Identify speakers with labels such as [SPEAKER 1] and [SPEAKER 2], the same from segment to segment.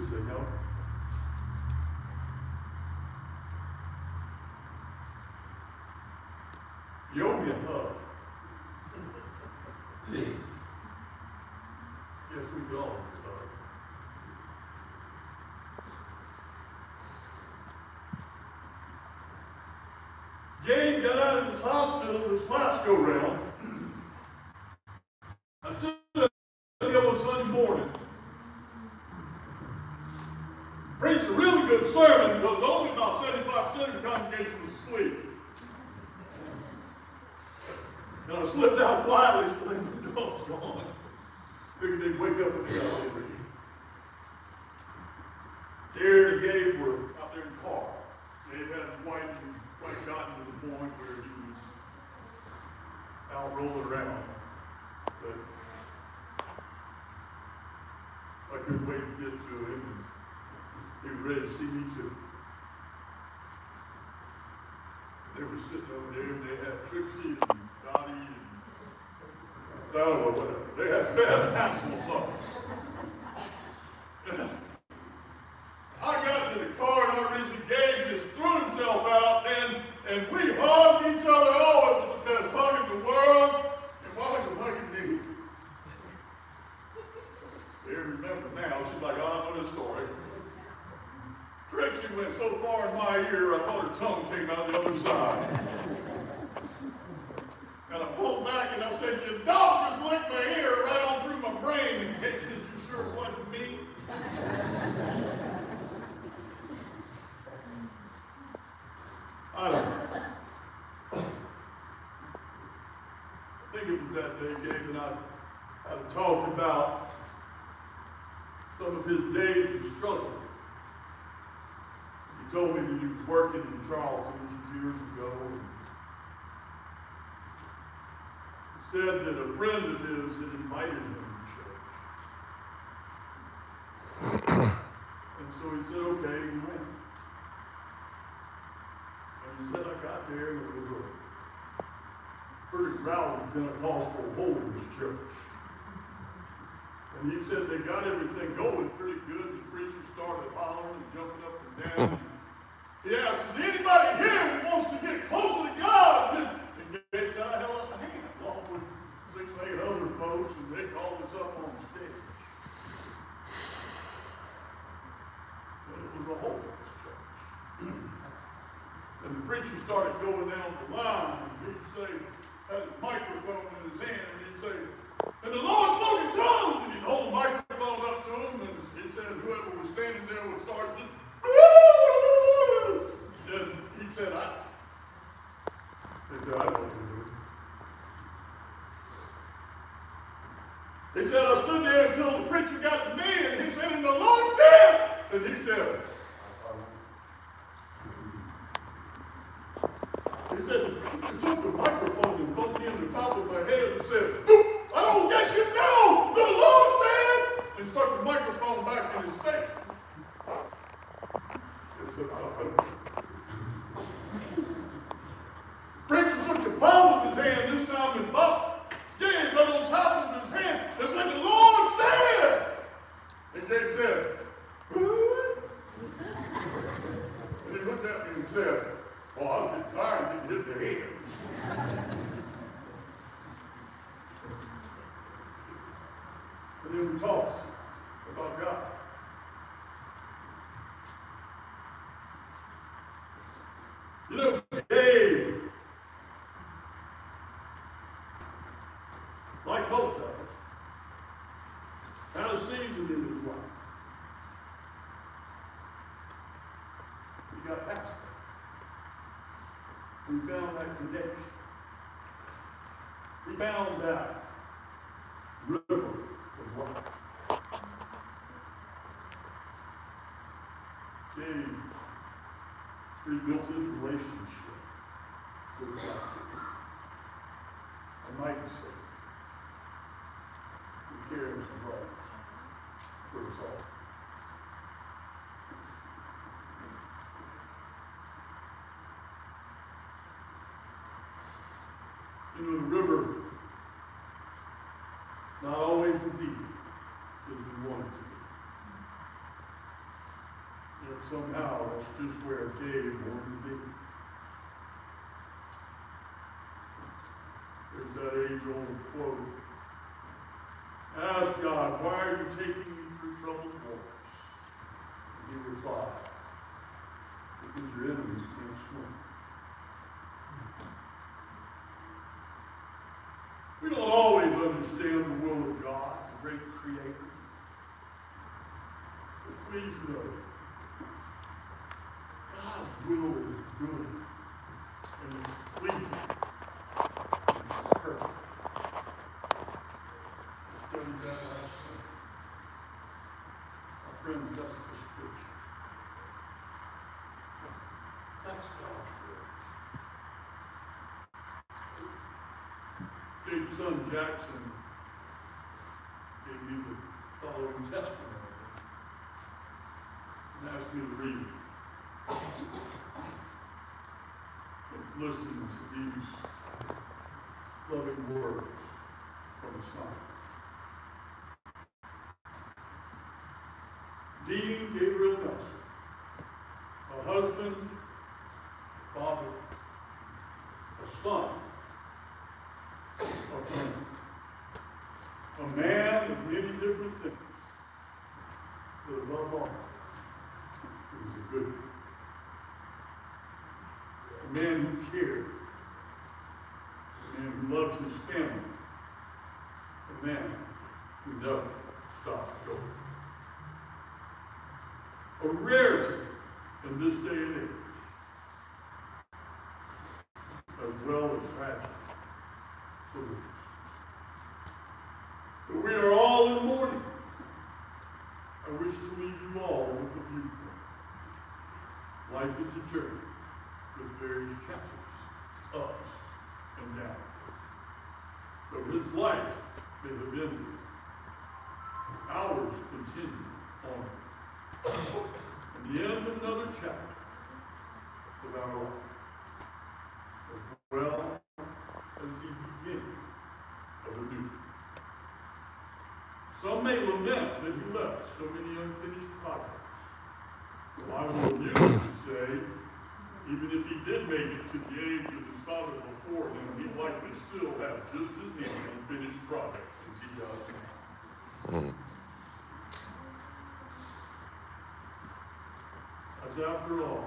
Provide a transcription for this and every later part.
[SPEAKER 1] said, no. You owe me a hug. Yes, we could all use a hug. Gabe got out of this hospital this last go round. I stood up on Sunday morning. Preached a really good sermon because only about 75% of the congregation was asleep. And I slipped out quietly so they knew what was going on. Figured they'd wake up and be all over you. Aaron and Gabe were out there in the car. Gabe had quite gotten to the point where he was out rolling around. But I couldn't wait to get to him. He was ready to see me too. They were sitting over there and they had Trixie and Dottie and Donna or whatever. They had handful of lovers. I got to the car and I reason Gabe just threw himself out and we hugged each other. Oh, it was the best hug in the world. And Molly was hugging me. They remember now. She's like, oh, I know this story. Trixie went so far in my ear, I thought her tongue came out the other side. And I pulled back and I said, your dog just licked my ear right on through my brain. And he said, you sure it wasn't me? I don't know. I think it was that day Gabe and I had talked about some of his days of struggle. He told me that he was working in Charleston years ago. He said that a friend of his had invited him to church. And so he said, okay, he went. And he said, I got there and it was a pretty rowdy Pentecostal holiness church. And he said they got everything going pretty good. The preacher started hollering and jumping up and down. He asked, is anybody here who wants to get closer to God? And Gabe said, I held up my hand along with 6 or 8 other folks, and they called us up on the stage. But it was a holiness church. And the preacher started going down the line, and he'd say, had his microphone in his hand, and he'd say, and the Lord spoke in tongues, and he'd hold the microphone up to him, and he said whoever was standing there would start just, and he said, I don't do it. He said, I stood there until the preacher got to me, and he said, and the Lord said, and he said, the preacher took the microphone and poked me in the top of my head and said, I don't guess you know, the Lord said, and stuck the microphone back in his face. He said, I don't know. Preacher took the palm of his hand, this time and bopped Gabe right on top of his hand and said, the Lord said. And Gabe said, what? And he looked at me and said, well, I was getting tired, I didn't hit the hand. And then we talked about God. You know, Gabe, like most of us, had a season in his life. He got past that. We found that connection. We found that river of life. Gabe rebuilt his relationship with God. A mighty Savior who cares and loves for us all. You know, the river not always as easy as we want it to be. But somehow that's just where Gabe wanted to be. There's that age-old quote. Ask God, why are you taking me through troubled waters? And he replied, because your enemies can't swim. We don't always understand the will of God, the great creator. But please know, God's will is good, and it's pleasing, and it's perfect. I studied that last night. My friends, that's the scripture. That's God's will. Gabe's son Jackson gave me the following testimony and asked me to read it. Let's listen to these loving words from his son. Dean Gabriel Nelson, a husband, a father, a son, a friend, a man of many different things, but above all, he was a good man. A man who cared, a man who loved his family, a man who never stopped going. A rarity in this day and age, as well as tragic for us. But we are all in mourning. I wish to leave you all with a viewpoint. Life is a journey with various chapters, ups and downs. Though his life may have ended, ours continue on. And the end of another chapter of our life, as well as the beginning of a new. Some may lament that he left so many unfinished projects. Well, I will amusingly say, even if he did make it to the age of his father before him, he'd likely still have just as many unfinished projects as he does now. As after all,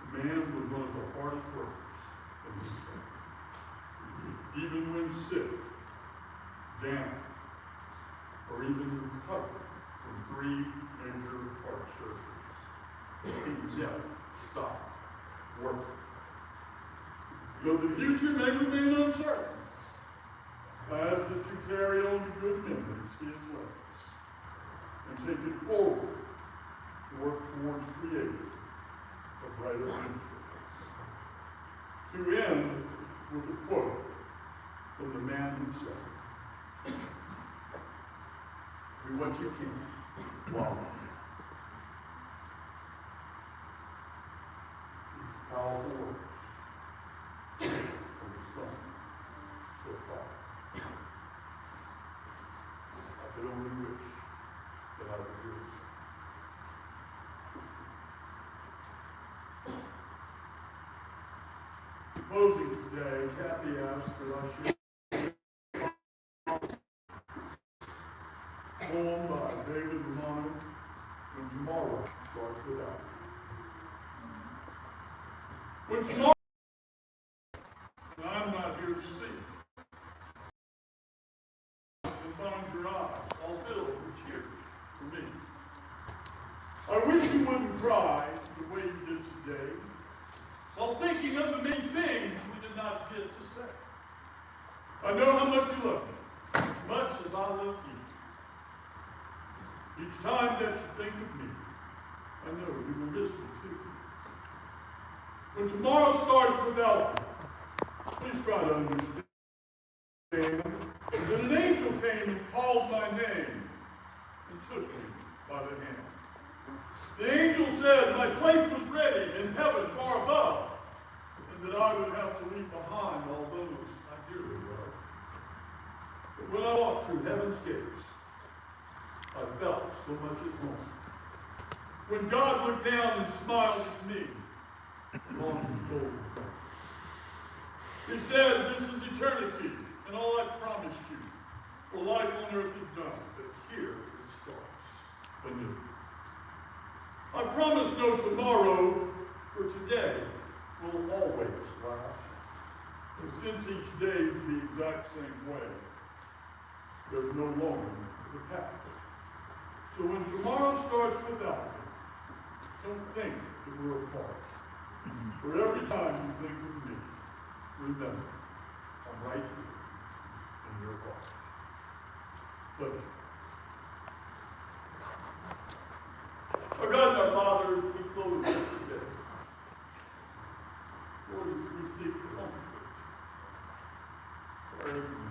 [SPEAKER 1] the man was one of the hardest workers in his family. Even when sick, down, or even recovered from 3 major heart surgeries, he never stopped working. Though the future may remain uncertain, I ask that you carry on the good memories he has left us and take it forward to work towards creating a brighter future. To end with a quote from the man himself. Do what you can while these powerful words from his son so far. I could only wish that I could hear his son. In closing today, Kathy asked that I share a poem by David Romano, When Tomorrow Starts Without You. When tomorrow, and I'm not here to sing, and find your eyes all filled with tears for me. I wish you wouldn't cry the way you did today, while thinking of the many things we did not get to say. I know how much you love me, as much as I love you. Each time that you think of me, I know you will miss me too. When tomorrow starts without you, please try to understand that an angel came and called my name and took me by the hand. The angel said my place was ready in heaven far above, and that I would have to leave behind all those I dearly love. But when I walked through heaven's gates, I felt so much at home. When God looked down and smiled at me on his golden throne. He said, this is eternity, and all I promised you, for life on earth is done, but here it starts anew. I promise no tomorrow, for today will always last. And since each day is the exact same way, there's no longer the past. So when tomorrow starts without me, don't think that we're apart. For every time you think of me, remember, I'm right here in your heart. Let us pray. Our God and our Father, as we close this today, Lord, as we seek comfort for our